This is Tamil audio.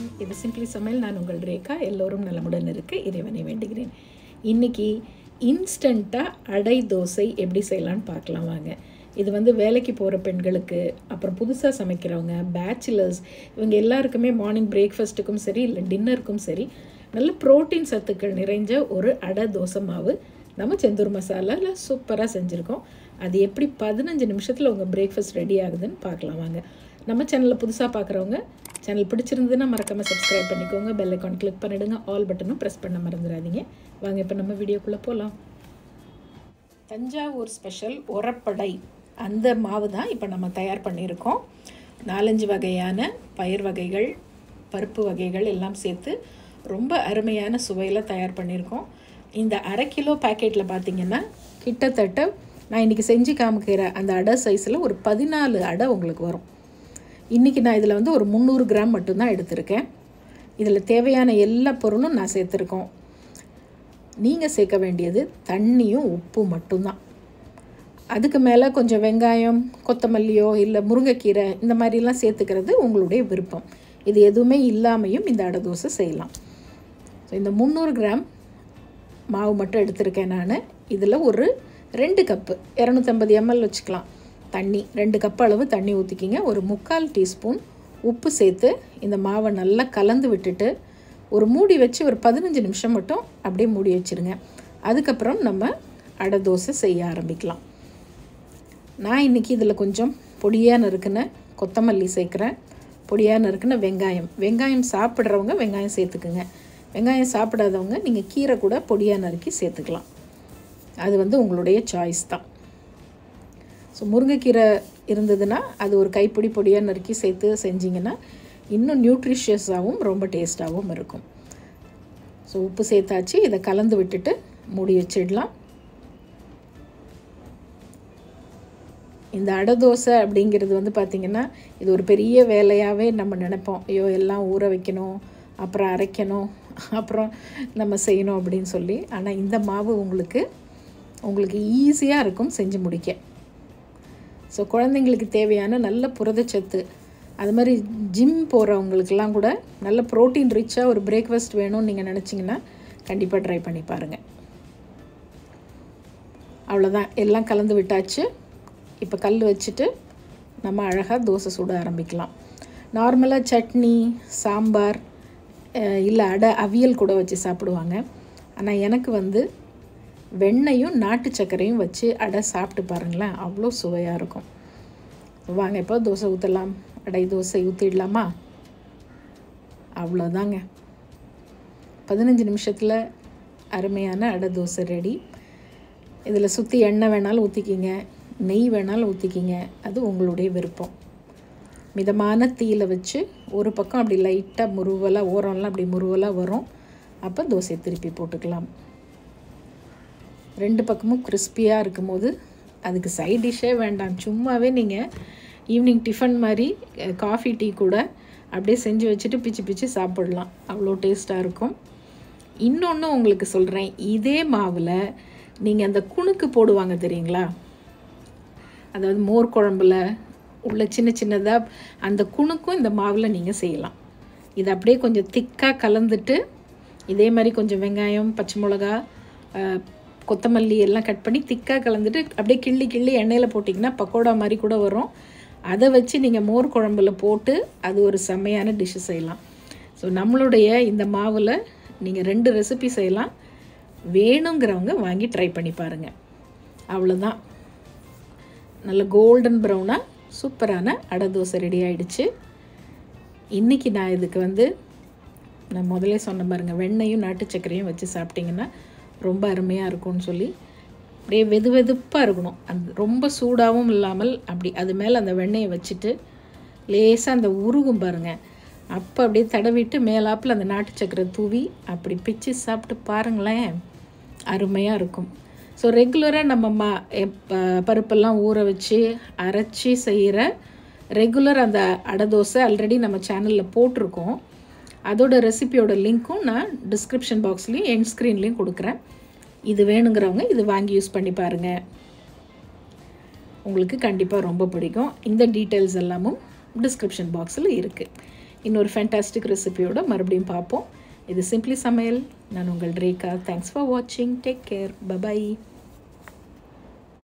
வணக்கம். இது சிம்பிளி சமையல். நான் உங்கள் ரேகா. எல்லோரும் நலமுடன் இருக்க இறைவனை வேண்டுகிறேன். இன்றைக்கி இன்ஸ்டண்ட்டாக அடை தோசை எப்படி செய்யலான்னு பார்க்கலாம் வாங்க. இது வேலைக்கு போகிற பெண்களுக்கு, அப்புறம் புதுசாக சமைக்கிறவங்க, பேச்சுலர்ஸ், இவங்க எல்லாருக்குமே மார்னிங் பிரேக்ஃபாஸ்ட்டுக்கும் சரி இல்லை டின்னருக்கும் சரி நல்ல ப்ரோட்டீன் சத்துக்கள் நிறைஞ்ச ஒரு அடை தோசை மாவு நம்ம செந்தூர் மசாலாவில் சூப்பராக செஞ்சுருக்கோம். அது எப்படி 15 நிமிஷத்தில் உங்கள் பிரேக்ஃபாஸ்ட் ரெடி ஆகுதுன்னு பார்க்கலாம் வாங்க. நம்ம சேனலில் புதுசாக பார்க்குறவங்க சேனல் பிடிச்சிருந்ததுன்னா மறக்காமல் சப்ஸ்கிரைப் பண்ணிக்கோங்க. பெல் ஐக்கான் கிளிக் பண்ணிவிடுங்க. ஆல் பட்டனும் ப்ரெஸ் பண்ண மறந்துடாதீங்க. வாங்க இப்போ நம்ம வீடியோக்குள்ளே போகலாம். தஞ்சாவூர் ஸ்பெஷல் உரப்படை அந்த மாவு தான் இப்போ நம்ம தயார் பண்ணியிருக்கோம். 4-5 வகையான பயிர் வகைகள், பருப்பு வகைகள் எல்லாம் சேர்த்து ரொம்ப அருமையான சுவையில் தயார் பண்ணியிருக்கோம். இந்த 1/2 கிலோ பேக்கெட்டில் பார்த்திங்கன்னா கிட்டத்தட்ட நான் இன்றைக்கி செஞ்சு காமிக்கிற அந்த அடை சைஸில் ஒரு 14 அடை உங்களுக்கு வரும். இன்றைக்கி நான் இதில் ஒரு 300 கிராம் மட்டும்தான் எடுத்திருக்கேன். இதில் தேவையான எல்லா பொருளும் நான் சேர்த்துருக்கோம். நீங்கள் சேர்க்க வேண்டியது தண்ணியும் உப்பு மட்டும்தான். அதுக்கு மேலே கொஞ்சம் வெங்காயம், கொத்தமல்லியோ இல்லை முருங்கைக்கீரை இந்த மாதிரிலாம் சேர்த்துக்கிறது உங்களுடைய விருப்பம். இது எதுவுமே இல்லாமையும் இந்த அடை தோசை செய்யலாம். ஸோ இந்த 300 கிராம் மாவு மட்டும் எடுத்திருக்கேன் நான். இதில் ஒரு 2 கப்பு 250 ml வச்சுக்கலாம் தண்ணி, 2 கப் அளவு தண்ணி ஊற்றிக்கிங்க. ஒரு 3/4 டீஸ்பூன் உப்பு சேர்த்து இந்த மாவை நல்லா கலந்து விட்டுட்டு ஒரு மூடி வச்சு ஒரு 15 நிமிஷம் மட்டும் அப்படியே மூடி வச்சுருங்க. அதுக்கப்புறம் நம்ம அடை தோசை செய்ய ஆரம்பிக்கலாம். நான் இன்றைக்கி இதில் கொஞ்சம் பொடியாக நறுக்குன கொத்தமல்லி சேர்க்குறேன். பொடியாக நறுக்குன வெங்காயம் சாப்பிட்றவங்க வெங்காயம் சேர்த்துக்குங்க. வெங்காயம் சாப்பிடாதவங்க நீங்கள் கீரை கூட பொடியாக நறுக்கி சேர்த்துக்கலாம். அது உங்களுடைய சாய்ஸ் தான். ஸோ முருங்கைக்கீரை இருந்ததுன்னா அது ஒரு கைப்பிடி பொடியாக நறுக்கி சேர்த்து செஞ்சிங்கன்னா இன்னும் நியூட்ரிஷியஸாகவும் ரொம்ப டேஸ்ட்டாகவும் இருக்கும். ஸோ உப்பு சேர்த்தாச்சு. இதை கலந்து விட்டுட்டு மூடி வச்சிடலாம். இந்த அடை தோசை அப்படிங்கிறது பார்த்திங்கன்னா இது ஒரு பெரிய வேலையாகவே நம்ம நினைப்போம். ஐயோ எல்லாம் ஊற வைக்கணும், அப்புறம் அரைக்கணும், அப்புறம் நம்ம செய்யணும் அப்படின்னு சொல்லி. ஆனால் இந்த மாவு உங்களுக்கு ஈஸியாக இருக்கும் செஞ்சு முடிக்க. ஸோ குழந்தைங்களுக்கு தேவையான நல்ல புரதச்சத்து, அது மாதிரி ஜிம் போகிறவங்களுக்கெல்லாம் கூட நல்ல ப்ரோட்டீன் ரிச்சாக ஒரு பிரேக்ஃபாஸ்ட் வேணும்னு நீங்கள் நினச்சிங்கன்னா கண்டிப்பாக ட்ரை பண்ணி பாருங்கள். அவ்வளோதான், எல்லாம் கலந்து விட்டாச்சு. இப்போ கல் வச்சுட்டு நம்ம அழகாக தோசை சுட ஆரம்பிக்கலாம். நார்மலாக சட்னி, சாம்பார் இல்லை அவியல் கூட வச்சு சாப்பிடுவாங்க. ஆனால் எனக்கு வெண்ணையும் நாட்டு சர்க்கரையும் வச்சு அடை சாப்பிட்டு பாருங்களேன், அவ்வளோ சுவையாக இருக்கும். வாங்க இப்போ தோசை ஊற்றலாம். அடை தோசை ஊற்றிடலாமா? அவ்வளோதாங்க, 15 நிமிஷத்தில் அருமையான அடை தோசை ரெடி. இதில் சுற்றி எண்ணெய் வேணாலும் ஊற்றிக்கிங்க, நெய் வேணாலும் ஊற்றிக்கிங்க, அது உங்களுடைய விருப்பம். மிதமான தீயில் வச்சு ஒரு பக்கம் அப்படி லைட்டாக முருவலாக, ஓரம்லாம் அப்படி முருவலாக வரும். அப்போ தோசையை திருப்பி போட்டுக்கலாம். 2 பக்கமும் கிறிஸ்பியாக இருக்கும்போது அதுக்கு சைட் டிஷ்ஷே வேண்டாம். சும்மாவே நீங்கள் ஈவினிங் டிஃபன் மாதிரி காஃபி டீ கூட அப்படியே செஞ்சு வச்சுட்டு பிச்சு பிச்சு சாப்பிடலாம். அவ்வளோ டேஸ்ட்டாக இருக்கும். இன்னொன்று உங்களுக்கு சொல்கிறேன், இதே மாவில் நீங்கள் அந்த குணுக்கு போடுவாங்க தெரியுங்களா? அதாவது மோர் குழம்புல உள்ள சின்ன சின்னதாக அந்த குணுக்கும் இந்த மாவில் நீங்கள் செய்யலாம். இது அப்படியே கொஞ்சம் திக்காக கலந்துட்டு இதே மாதிரி கொஞ்சம் வெங்காயம், பச்சை மிளகா, கொத்தமல்லி எல்லாம் கட் பண்ணி திக்காக கலந்துட்டு அப்படியே கிள்ளி எண்ணெயில் போட்டிங்கன்னா பக்கோடா மாதிரி கூட வரும். அதை வச்சு நீங்கள் மோர் குழம்புல போட்டு அது ஒரு செம்மையான டிஷ்ஷு செய்யலாம். ஸோ நம்மளுடைய இந்த மாவில் நீங்கள் 2 ரெசிபி செய்யலாம். வேணுங்கிறவங்க வாங்கி ட்ரை பண்ணி பாருங்கள். அவ்வளோதான், நல்ல கோல்டன் ப்ரௌனாக சூப்பரான அடை தோசை ரெடி ஆகிடுச்சு. இன்றைக்கி நான் இதுக்கு நான் முதலே சொன்ன பாருங்கள், வெண்ணையும் நாட்டு சர்க்கரையும் வச்சு சாப்பிட்டிங்கன்னா ரொம்ப அருமையாக இருக்கும்னு சொல்லி. அப்படியே வெதுப்பாக இருக்கணும், அந்த ரொம்ப சூடாகவும் இல்லாமல் அப்படி அது மேலே அந்த வெண்ணெயை வச்சுட்டு லேசாக அந்த உருகும் பாருங்கள், அப்போ அப்படியே தடவிட்டு மேலாப்பில் அந்த நாட்டு சர்க்கரை தூவி அப்படி பிச்சு சாப்பிட்டு பாருங்களேன், அருமையாக இருக்கும். ஸோ ரெகுலராக நம்ம பருப்பெல்லாம் ஊற வச்சு அரைச்சி செய்கிற ரெகுலர் அந்த அடை தோசை ஆல்ரெடி நம்ம சேனலில் போட்டிருக்கோம். அதோட ரெசிபியோட லிங்க்கும் நான் டிஸ்கிரிப்ஷன் பாக்ஸ்லேயும் எண்ட் ஸ்க்ரீன்லேயும் கொடுக்குறேன். இது வேணுங்கிறவங்க இது வாங்கி யூஸ் பண்ணி பாருங்கள், உங்களுக்கு கண்டிப்பாக ரொம்ப பிடிக்கும். இந்த டீட்டெயில்ஸ் எல்லாமும் டிஸ்கிரிப்ஷன் பாக்ஸில் இருக்குது. இன்னொரு ஃபேண்டாஸ்டிக் ரெசிபியோட மறுபடியும் பார்ப்போம். இது சிம்பிளி சமையல். நான் உங்கள் ரேகா. தேங்க்ஸ் ஃபார் வாட்சிங். Take care. பபாய்.